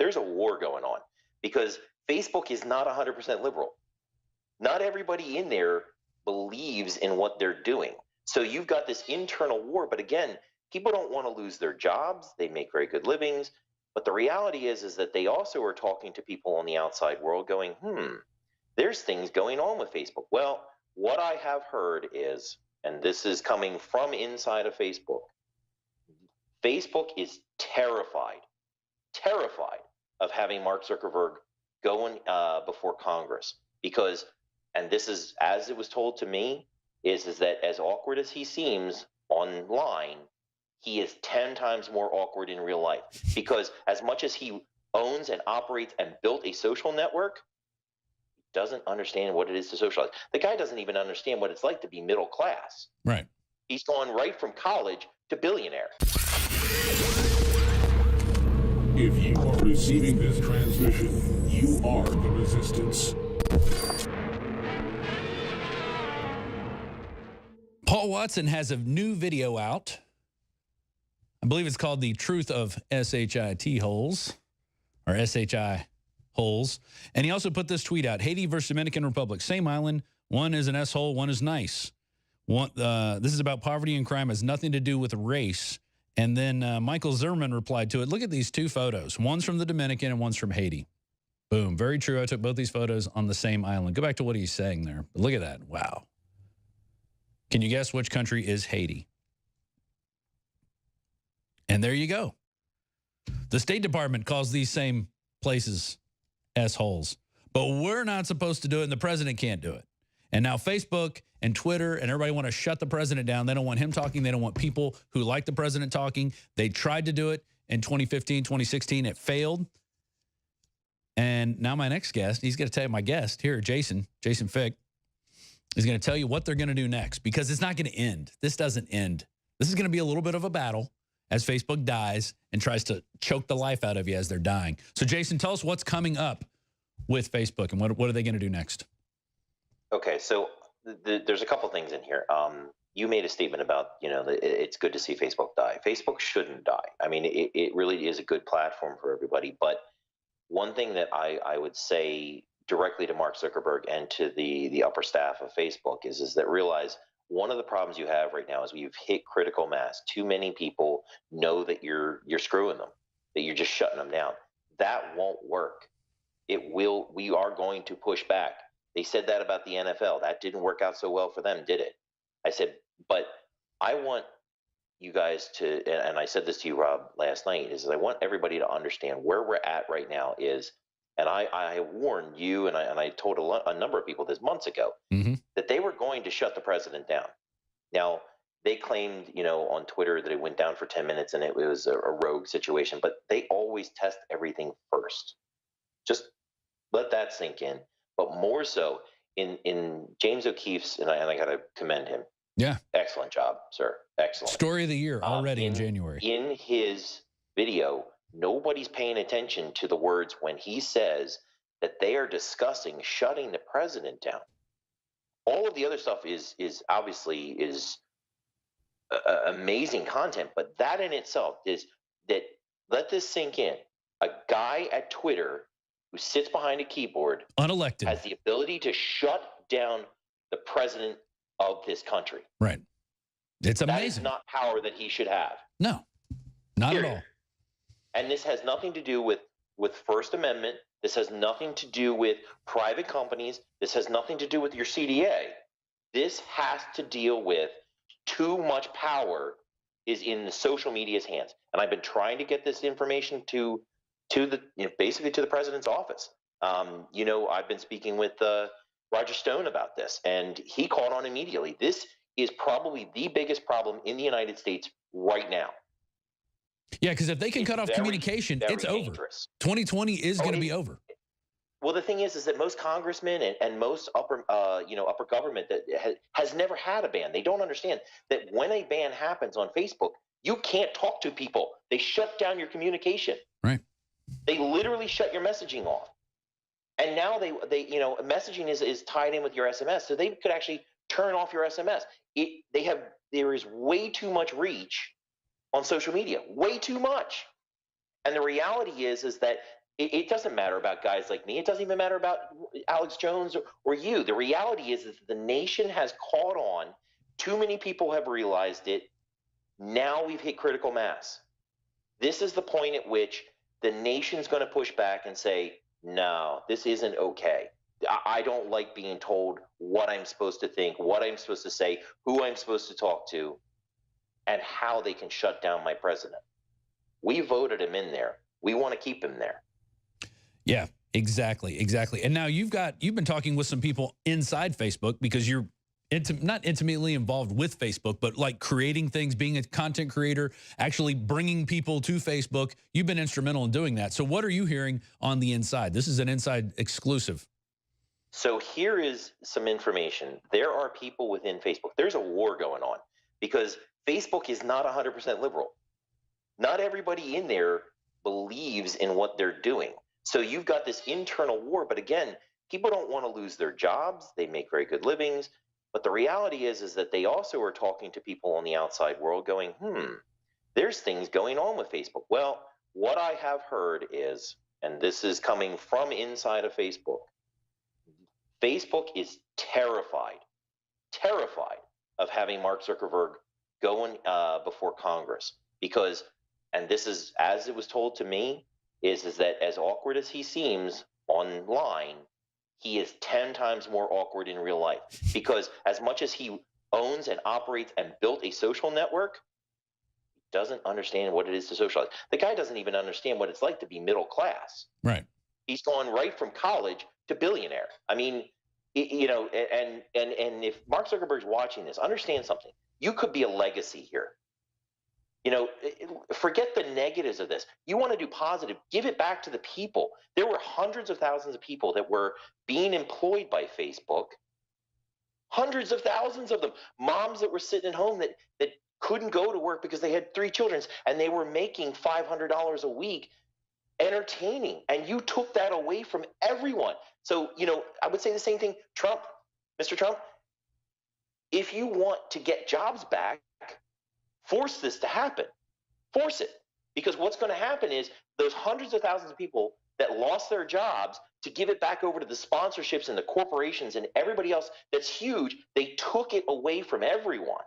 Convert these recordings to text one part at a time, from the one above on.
there's a war going on because Facebook is not 100% liberal. Not everybody in there believes in what they're doing. So you've got this internal war. But again, people don't want to lose their jobs. They make very good livings. But the reality is that they also are talking to people on the outside world going, there's things going on with Facebook. Well, what I have heard is, and this is coming from inside of Facebook, Facebook is terrified of having Mark Zuckerberg going before Congress because, and this is as it was told to me, is that as awkward as he seems online, he is 10 times more awkward in real life because as much as he owns and operates and built a social network, he doesn't understand what it is to socialize. The guy doesn't even understand what it's like to be middle class. Right. He's gone right from college to billionaire. If you are receiving this transmission, you are the resistance. Paul Watson has a new video out. I believe it's called The Truth of SHIT Holes, or SHI Holes. And he also put this tweet out, Haiti versus Dominican Republic, same island. One is an S-hole, one is nice. This is about poverty and crime, has nothing to do with race. And then Michael Zimmerman replied to it, look at these two photos. One's from the Dominican and one's from Haiti. Boom, very true. I took both these photos on the same island. Go back to what he's saying there. But look at that, wow. Can you guess which country is Haiti? And there you go. The State Department calls these same places S-holes. But we're not supposed to do it, and the president can't do it. And now Facebook and Twitter and everybody want to shut the president down. They don't want him talking. They don't want people who like the president talking. They tried to do it in 2015, 2016. It failed. And now my next guest, he's going to tell you, my guest here, Jason Fick, is going to tell you what they're going to do next because it's not going to end. This doesn't end. This is going to be a little bit of a battle as Facebook dies and tries to choke the life out of you as they're dying. So, Jason, tell us what's coming up with Facebook and what are they going to do next? Okay, so there's a couple things in here. You made a statement about, it's good to see Facebook die. Facebook shouldn't die. I mean, it really is a good platform for everybody. But one thing that I would say directly to Mark Zuckerberg and to the upper staff of Facebook is that realize one of the problems you have right now is you've hit critical mass. Too many people know that you're screwing them, that you're just shutting them down. That won't work. We are going to push back. They said that about the NFL. That didn't work out so well for them, did it? I said, but I want you guys to, and I said this to you, Rob, last night, is I want everybody to understand where we're at right now is, and I warned you and I told a number of people this months ago, that they were going to shut the president down. Now, they claimed, on Twitter that it went down for 10 minutes and it was a rogue situation, but they always test everything first. Just let that sink in. But more so in James O'Keefe's, and I got to commend him. Yeah. Excellent job, sir. Excellent. Story of the year already in January. In his video, nobody's paying attention to the words when he says that they are discussing shutting the president down. All of the other stuff is obviously amazing content, but that in itself is that, let this sink in. A guy at Twitter who sits behind a keyboard, unelected, has the ability to shut down the president of this country. Right. It's amazing. That is not power that he should have. No, not at all. And this has nothing to do with First Amendment. This has nothing to do with private companies. This has nothing to do with your CDA. This has to deal with too much power is in the social media's hands. And I've been trying to get this information to basically to the president's office. I've been speaking with Roger Stone about this, and he caught on immediately. This is probably the biggest problem in the United States right now. Yeah, because if they can cut off communication, it's over. 2020 is going to be over. Well, the thing is that most congressmen and most upper government that has never had a ban. They don't understand that when a ban happens on Facebook, you can't talk to people. They shut down your communication. Right. They literally shut your messaging off. And now they messaging is tied in with your SMS, so they could actually turn off your SMS. There is way too much reach on social media, way too much. And the reality is that It doesn't matter about guys like me. It doesn't even matter about Alex Jones or you. The reality is that the nation has caught on. Too many people have realized it. Now we've hit critical mass. This is the point at which the nation's going to push back and say, no, this isn't okay. I don't like being told what I'm supposed to think, what I'm supposed to say, who I'm supposed to talk to, and how they can shut down my president. We voted him in there. We want to keep him there. Yeah, exactly. And now you've been talking with some people inside Facebook because you're not intimately involved with Facebook, but like creating things, being a content creator, actually bringing people to Facebook. You've been instrumental in doing that. So what are you hearing on the inside? This is an inside exclusive. So here is some information. There are people within Facebook. There's a war going on because Facebook is not 100% liberal. Not everybody in there believes in what they're doing. So you've got this internal war. But again, people don't want to lose their jobs. They make very good livings. But the reality is that they also are talking to people on the outside world going, there's things going on with Facebook. Well, what I have heard is, and this is coming from inside of Facebook, Facebook is terrified of having Mark Zuckerberg going before Congress because, and this is as it was told to me, is that as awkward as he seems online, he is 10 times more awkward in real life because as much as he owns and operates and built a social network, he doesn't understand what it is to socialize. The guy doesn't even understand what it's like to be middle class. Right. He's gone right from college to billionaire. I mean, you know, and if Mark Zuckerberg's watching this, understand something. You could be a legacy here. You know, forget the negatives of this. You want to do positive, give it back to the people. There were hundreds of thousands of people that were being employed by Facebook. Hundreds of thousands of them. Moms that were sitting at home that couldn't go to work because they had 3 children and they were making $500 a week entertaining. And you took that away from everyone. So, you know, I would say the same thing. Trump, Mr. Trump, if you want to get jobs back, force this to happen. Force it. Because what's going to happen is those hundreds of thousands of people that lost their jobs, to give it back over to the sponsorships and the corporations and everybody else that's huge, they took it away from everyone.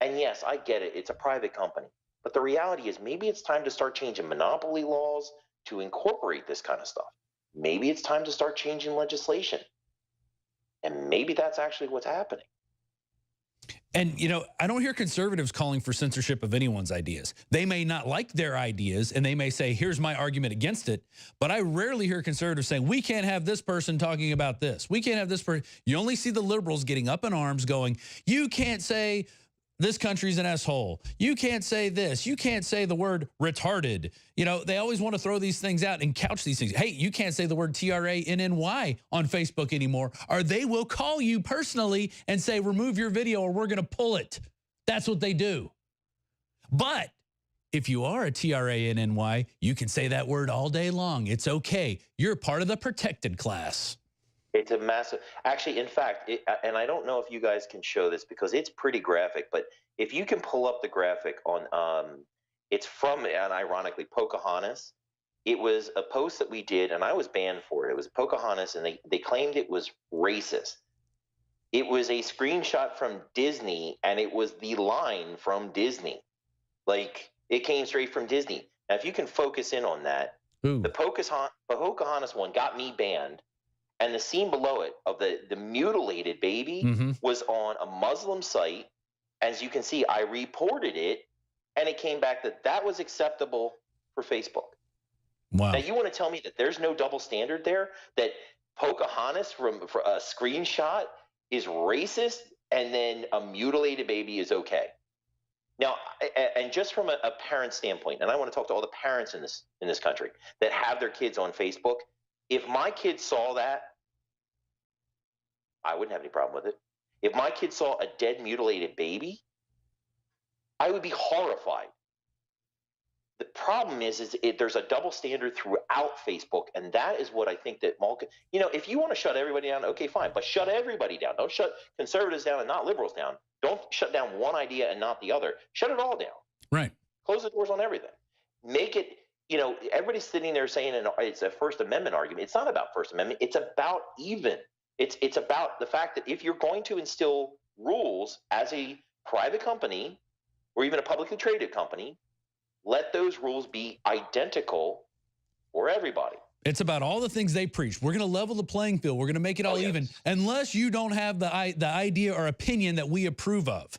And yes, I get it. It's a private company. But the reality is maybe it's time to start changing monopoly laws to incorporate this kind of stuff. Maybe it's time to start changing legislation. And maybe that's actually what's happening. And, you know, I don't hear conservatives calling for censorship of anyone's ideas. They may not like their ideas, and they may say, here's my argument against it. But I rarely hear conservatives saying, we can't have this person talking about this. We can't have this person. You only see the liberals getting up in arms going, you can't say this country's an asshole. You can't say this. You can't say the word retarded. You know, they always want to throw these things out and couch these things. Hey, you can't say the word TRANNY on Facebook anymore, or they will call you personally and say, remove your video or we're going to pull it. That's what they do. But if you are a TRANNY, you can say that word all day long. It's okay. You're part of the protected class. It's a massive, actually, in fact, and I don't know if you guys can show this because it's pretty graphic, but if you can pull up the graphic on, it's from, and ironically, Pocahontas. It was a post that we did, and I was banned for it. It was Pocahontas, and they claimed it was racist. It was a screenshot from Disney, and it was the line from Disney. Like, it came straight from Disney. Now, if you can focus in on that, the Pocahontas one got me banned. And the scene below it of the mutilated baby was on a Muslim site. As you can see, I reported it, and it came back that was acceptable for Facebook. Wow. Now, you want to tell me that there's no double standard there, that Pocahontas for a screenshot is racist, and then a mutilated baby is okay? Now, and just from a parent standpoint, and I want to talk to all the parents in this country that have their kids on Facebook. If my kids saw that, I wouldn't have any problem with it. If my kids saw a dead, mutilated baby, I would be horrified. The problem is there's a double standard throughout Facebook, and that is what I think that you know, if you want to shut everybody down, okay, fine, but shut everybody down. Don't shut conservatives down and not liberals down. Don't shut down one idea and not the other. Shut it all down. Right. Close the doors on everything. Make it everybody's sitting there saying it's a First Amendment argument. It's not about First Amendment. It's about It's about the fact that if you're going to instill rules as a private company or even a publicly traded company, let those rules be identical for everybody. It's about all the things they preach. We're going to level the playing field. We're going to make it all even, unless you don't have the idea or opinion that we approve of.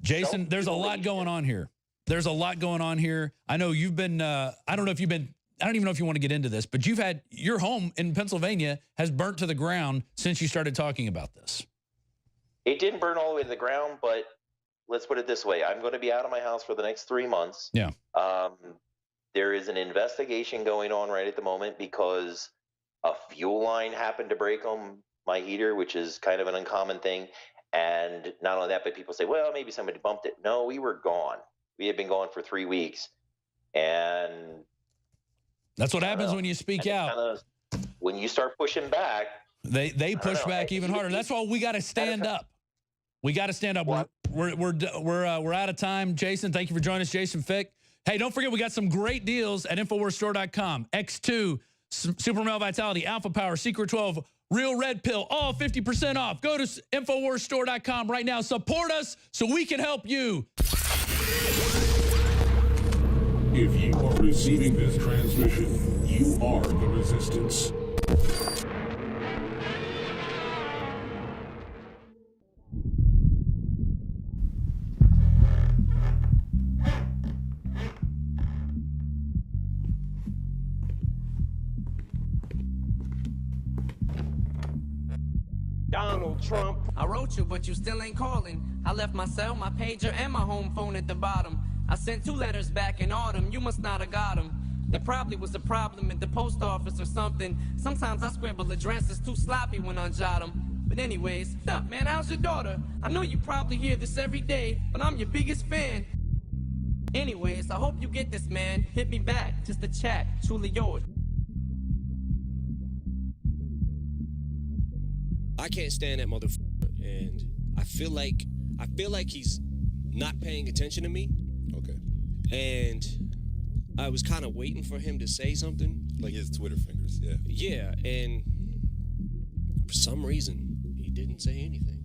Jason, there's a lot going on here. There's a lot going on here. I know you've been, I don't even know if you want to get into this, but your home in Pennsylvania has burnt to the ground since you started talking about this. It didn't burn all the way to the ground, but let's put it this way. I'm going to be out of my house for the next 3 months. Yeah. There is an investigation going on right at the moment because a fuel line happened to break on my heater, which is kind of an uncommon thing. And not only that, but people say, well, maybe somebody bumped it. No, we were gone. We had been gone for 3 weeks. And that's what happens when you speak out. When you start pushing back, they push back even harder. That's why we got to stand up. We got to stand up. We're out of time. Jason, thank you for joining us. Jason Fick. Hey, don't forget we got some great deals at InfoWarsStore.com. X2, Super Male Vitality, Alpha Power, Secret 12, Real Red Pill, all 50% off. Go to InfoWarsStore.com right now. Support us so we can help you. If you are receiving this transmission, you are the Resistance. Donald Trump. I wrote you, but you still ain't calling. I left my cell, my pager, and my home phone at the bottom. I sent 2 letters back in autumn. You must not have got them. There probably was a problem at the post office or something. Sometimes I scribble addresses too sloppy when I jot them. But anyways, what's up, man? How's your daughter? I know you probably hear this every day, but I'm your biggest fan. Anyways, I hope you get this, man. Hit me back, just a chat. Truly yours. I can't stand that motherfucker, and I feel like he's not paying attention to me. Okay. And I was kind of waiting for him to say something. Like his Twitter fingers, yeah. Yeah, and for some reason, he didn't say anything.